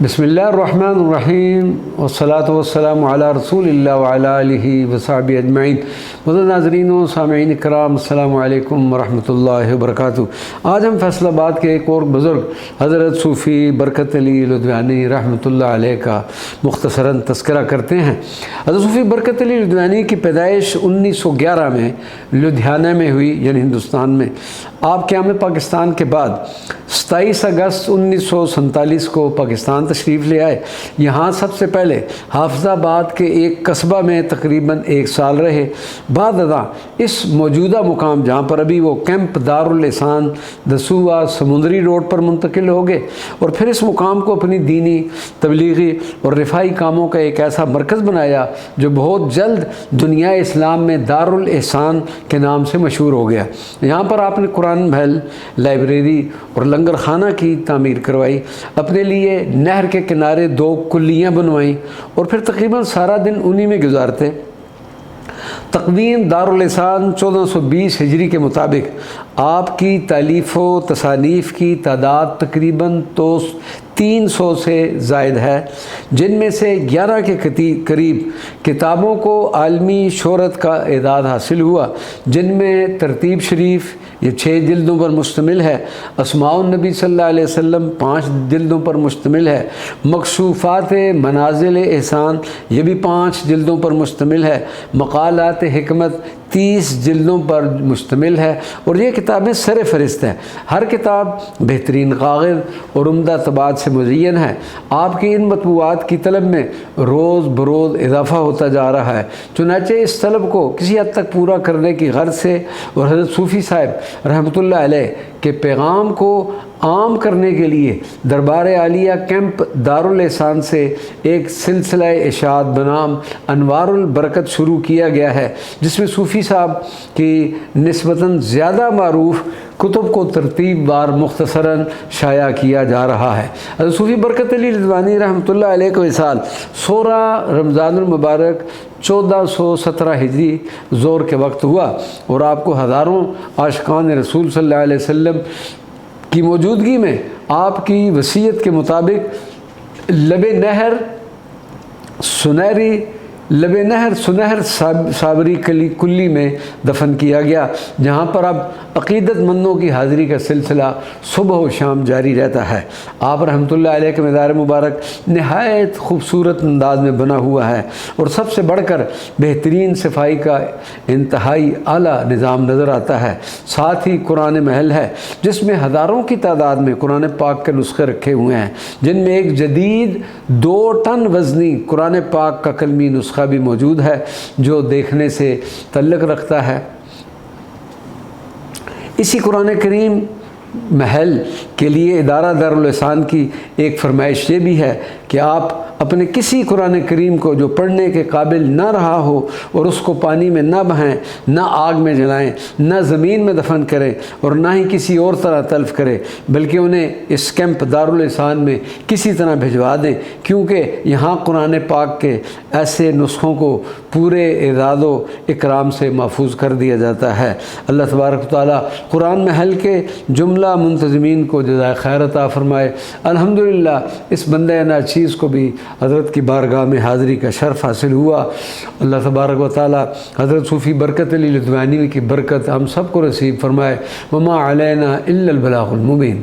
بسم اللہ الرحمن الرحیم والصلاة والسلام علی رسول اللہ وعلی آلہ وصحبہ اجمعین۔ معزز ناظرین و سامعین اکرام، السلام علیکم ورحمۃ اللہ وبرکاتہ۔ آج ہم فیصل آباد کے ایک اور بزرگ حضرت صوفی برکت علی لدھیانوی رحمۃ اللہ علیہ کا مختصراً تذکرہ کرتے ہیں۔ حضرت صوفی برکت علی لدھیانوی کی پیدائش 1911 میں لدھیانہ میں ہوئی، یعنی ہندوستان میں۔ آپ قیام پاکستان کے بعد 27 اگست 1947 کو پاکستان تشریف لے آئے۔ یہاں سب سے پہلے حافظ آباد کے ایک قصبہ میں تقریباً 1 سال رہے۔ بعد ازاں اس موجودہ مقام جہاں پر ابھی وہ کیمپ دارالحسان دسوہا سمندری روڈ پر منتقل ہو گئے، اور پھر اس مقام کو اپنی دینی، تبلیغی اور رفاہی کاموں کا ایک ایسا مرکز بنایا جو بہت جلد دنیا اسلام میں دارالحسان کے نام سے مشہور ہو گیا۔ یہاں پر آپ نے قرآن محل، لائبریری اور لنگر خانہ کی تعمیر کروائی، اپنے لیے نہر کے کنارے 2 کلیاں بنوائیں، اور پھر تقریباً سارا دن انہی میں گزارتے۔ تقویم دارالحسان 1420 ہجری کے مطابق آپ کی تالیف و تصانیف کی تعداد تقریباً 300 سے زائد ہے، جن میں سے 11 کے قریب کتابوں کو عالمی شہرت کا اعداد حاصل ہوا، جن میں ترتیب شریف یہ 6 جلدوں پر مشتمل ہے، اسماء النبی صلی اللہ علیہ وسلم 5 جلدوں پر مشتمل ہے، مکشوفات منازل احسان یہ بھی 5 جلدوں پر مشتمل ہے، مقالات حکمت 30 جلدوں پر مشتمل ہے، اور یہ کتابیں سر فہرست ہیں۔ ہر کتاب بہترین کاغذ اور عمدہ طباعت سے مزین ہے۔ آپ کی ان مطبوعات کی طلب میں روز بروز اضافہ ہوتا جا رہا ہے، چنانچہ اس طلب کو کسی حد تک پورا کرنے کی غرض سے اور حضرت صوفی صاحب رحمۃ اللہ علیہ کے پیغام کو عام کرنے کے لیے دربار عالیہ کیمپ دارالحسان سے ایک سلسلہ اشاعت بنام انوار البرکت شروع کیا گیا ہے، جس میں صوفی صاحب کی نسبتاً زیادہ معروف کتب کو ترتیب وار مختصراً شائع کیا جا رہا ہے۔ حضرت صوفی برکت علی لدھیانوی رحمۃ اللہ علیہ کا وصال 16 رمضان المبارک 1417 ہجری ظہر کے وقت ہوا، اور آپ کو ہزاروں عاشقان رسول صلی اللہ علیہ وسلم کی موجودگی میں آپ کی وصیت کے مطابق لب نہر سنہر صابری کلی میں دفن کیا گیا، جہاں پر اب عقیدت مندوں کی حاضری کا سلسلہ صبح و شام جاری رہتا ہے۔ آپ رحمۃ اللہ علیہ کے مزار مبارک نہایت خوبصورت انداز میں بنا ہوا ہے، اور سب سے بڑھ کر بہترین صفائی کا انتہائی اعلیٰ نظام نظر آتا ہے۔ ساتھ ہی قرآن محل ہے، جس میں ہزاروں کی تعداد میں قرآن پاک کے نسخے رکھے ہوئے ہیں، جن میں ایک جدید 2 ٹن وزنی قرآن پاک کا کلمی نسخہ بھی موجود ہے، جو دیکھنے سے تعلق رکھتا ہے۔ اسی قرآن کریم محل کے لیے ادارہ دارالحسان کی ایک فرمائش یہ بھی ہے کہ آپ اپنے کسی قرآن کریم کو جو پڑھنے کے قابل نہ رہا ہو، اور اس کو پانی میں نہ بہائیں، نہ آگ میں جلائیں، نہ زمین میں دفن کریں، اور نہ ہی کسی اور طرح تلف کریں، بلکہ انہیں اس کیمپ دارالحسان میں کسی طرح بھجوا دیں، کیونکہ یہاں قرآن پاک کے ایسے نسخوں کو پورے اعزاز و اکرام سے محفوظ کر دیا جاتا ہے۔ اللہ تبارک و تعالیٰ قرآن محل کے جملہ منتظمین کو جزائے خیر عطا فرمائے۔ الحمدللہ اس بندہ ناچیز کو بھی حضرت کی بارگاہ میں حاضری کا شرف حاصل ہوا۔ اللہ تبارک و تعالیٰ حضرت صوفی برکت علی لدھیانوی کی برکت ہم سب کو نصیب فرمائے۔ وما علینا الا البلاغ المبین۔